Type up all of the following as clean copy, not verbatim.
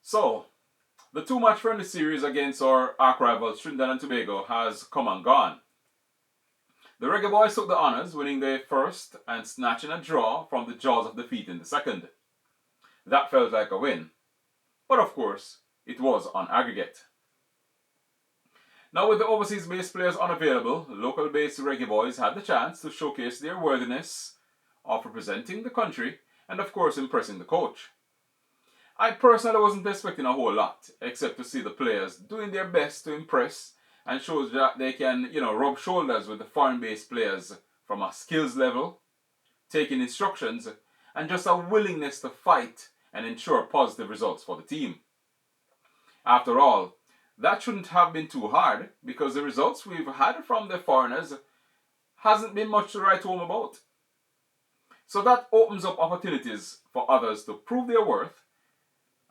So, the two-match friendly series against our arch rivals Trinidad and Tobago has come and gone. The Reggae Boyz took the honours, winning their first and snatching a draw from the jaws of defeat in the second. That felt like a win, but of course, it was on aggregate. Now with the overseas-based players unavailable, local Based Reggae Boyz had the chance to showcase their worthiness of representing the country and of course impressing the coach. I personally wasn't expecting a whole lot, except to see the players doing their best to impress and show that they can, rub shoulders with the foreign-based players from a skills level, taking instructions, and just a willingness to fight and ensure positive results for the team. After all, that shouldn't have been too hard because the results we've had from the foreigners hasn't been much to write home about. So that opens up opportunities for others to prove their worth,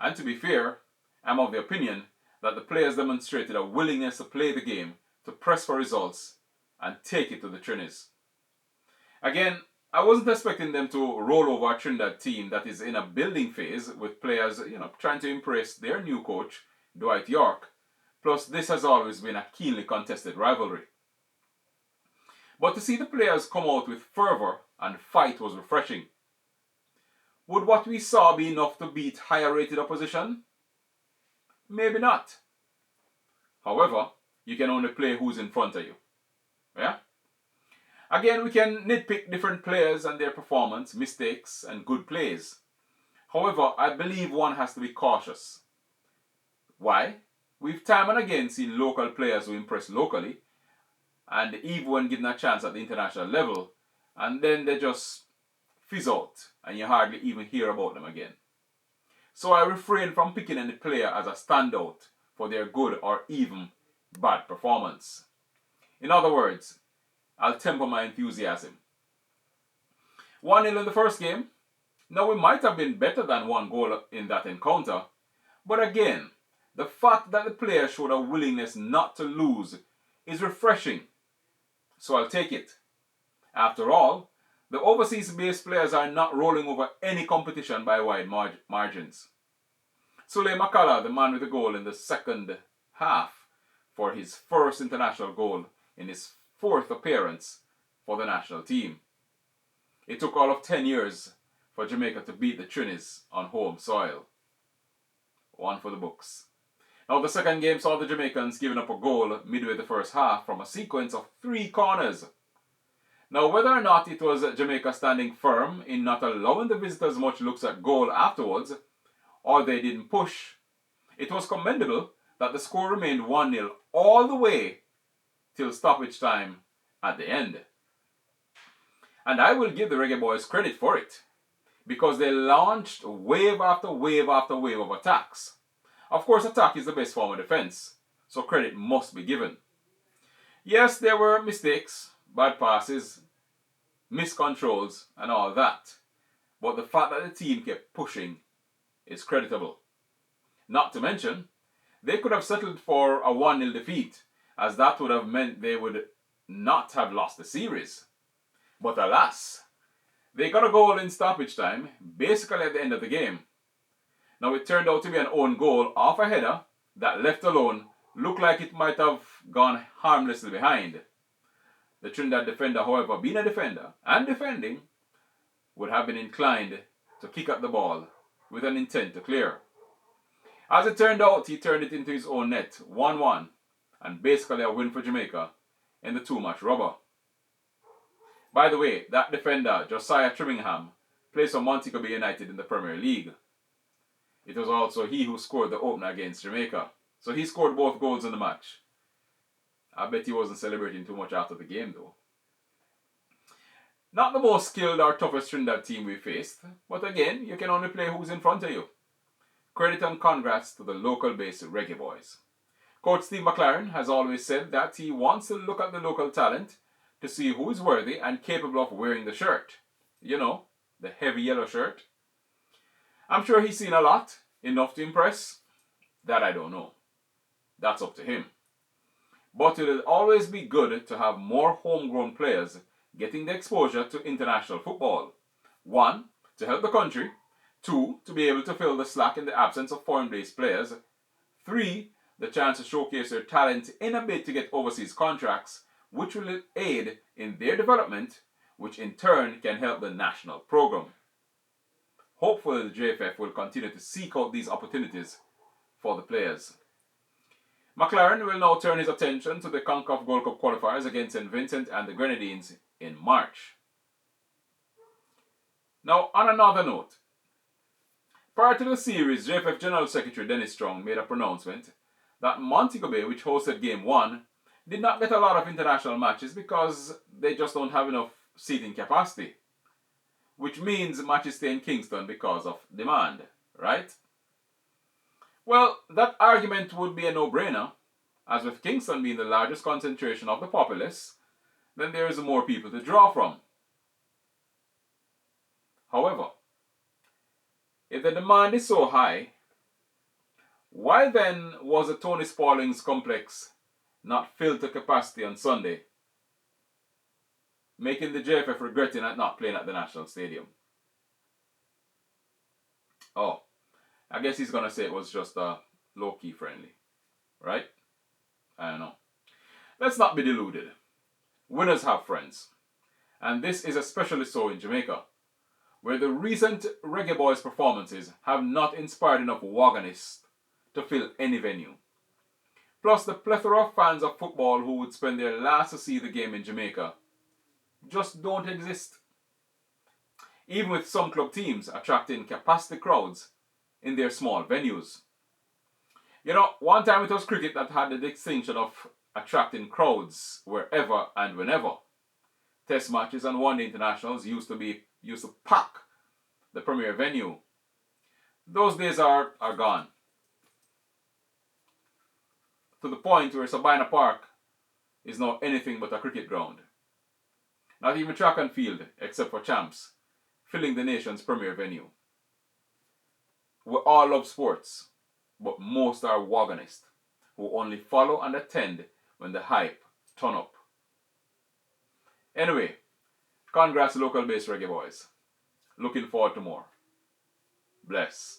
and to be fair, I'm of the opinion that the players demonstrated a willingness to play the game, to press for results, and take it to the Trinis. Again, I wasn't expecting them to roll over a Trinidad team that is in a building phase with players, trying to impress their new coach, Dwight York. Plus, this has always been a keenly contested rivalry. But to see the players come out with fervour and fight was refreshing. Would what we saw be enough to beat higher rated opposition? Maybe not. However, you can only play who's in front of you. Yeah? Again, we can nitpick different players and their performance, mistakes, and good plays. However, I believe one has to be cautious. Why? We've time and again seen local players who impress locally, and even when given a chance at the international level, and then they just fizz out, and you hardly even hear about them again. So I refrain from picking any player as a standout for their good or even bad performance. In other words, I'll temper my enthusiasm. 1-0 in the first game. Now we might have been better than one goal in that encounter, but again, the fact that the players showed a willingness not to lose is refreshing. So I'll take it. After all, the overseas-based players are not rolling over any competition by wide margins. Sule Makala, the man with the goal in the second half for his first international goal in his fourth appearance for the national team. It took all of 10 years for Jamaica to beat the Trinis on home soil. One for the books. Now the second game saw the Jamaicans giving up a goal midway the first half from a sequence of 3 corners. Now whether or not it was Jamaica standing firm in not allowing the visitors much looks at goal afterwards, or they didn't push, it was commendable that the score remained 1-0 all the way till stoppage time at the end. And I will give the Reggae Boyz credit for it, because they launched wave after wave after wave of attacks. Of course, attack is the best form of defense, so credit must be given. Yes, there were mistakes, bad passes, miscontrols, and all that, but the fact that the team kept pushing is creditable. Not to mention, they could have settled for a 1-0 defeat, as that would have meant they would not have lost the series. But alas, they got a goal in stoppage time, basically at the end of the game. Now it turned out to be an own goal off a header that, left alone, looked like it might have gone harmlessly behind. The Trinidad defender, however, being a defender and defending, would have been inclined to kick at the ball with an intent to clear. As it turned out, he turned it into his own net, 1-1, and basically a win for Jamaica in the 2-match rubber. By the way, that defender, Josiah Trimmingham, plays for Montego Bay United in the Premier League. It was also he who scored the opener against Jamaica, so he scored both goals in the match. I bet he wasn't celebrating too much after the game though. Not the most skilled or toughest Trinidad team we faced, but again, you can only play who's in front of you. Credit and congrats to the local Based Reggae Boyz. Coach Steve McLaren has always said that he wants to look at the local talent to see who is worthy and capable of wearing the shirt. You know, the heavy yellow shirt. I'm sure he's seen a lot, enough to impress. That I don't know. That's up to him. But it will always be good to have more homegrown players getting the exposure to international football. 1, to help the country. 2, to be able to fill the slack in the absence of foreign-based players. 3, the chance to showcase their talent in a bid to get overseas contracts, which will aid in their development, which in turn can help the national program. Hopefully the JFF will continue to seek out these opportunities for the players. McLaren will now turn his attention to the CONCACAF Gold Cup qualifiers against St. Vincent and the Grenadines in March. Now, on another note, prior to the series, JFF General Secretary Dennis Strong made a pronouncement that Montego Bay, which hosted Game 1, did not get a lot of international matches because they just don't have enough seating capacity, which means matches stay in Kingston because of demand, right? Well, that argument would be a no-brainer, as with Kingston being the largest concentration of the populace, then there is more people to draw from. However, if the demand is so high, why then was the Tony Spallings complex not filled to capacity on Sunday, making the JFF regretting at not playing at the National Stadium? Oh, I guess he's going to say it was just low-key friendly, right? I don't know. Let's not be deluded. Winners have friends. And this is especially so in Jamaica, where the recent Reggae Boyz performances have not inspired enough waganists to fill any venue. Plus, the plethora of fans of football who would spend their last to see the game in Jamaica just don't exist. Even with some club teams attracting capacity crowds in their small venues. You know, one time it was cricket that had the distinction of attracting crowds wherever and whenever. Test matches and one-day internationals used to pack the premier venue. Those days are gone. To the point where Sabina Park is now anything but a cricket ground. Not even track and field, except for champs, filling the nation's premier venue. We all love sports, but most are waganists, who only follow and attend when the hype turn up. Anyway, congrats local Based Reggae Boyz. Looking forward to more. Bless.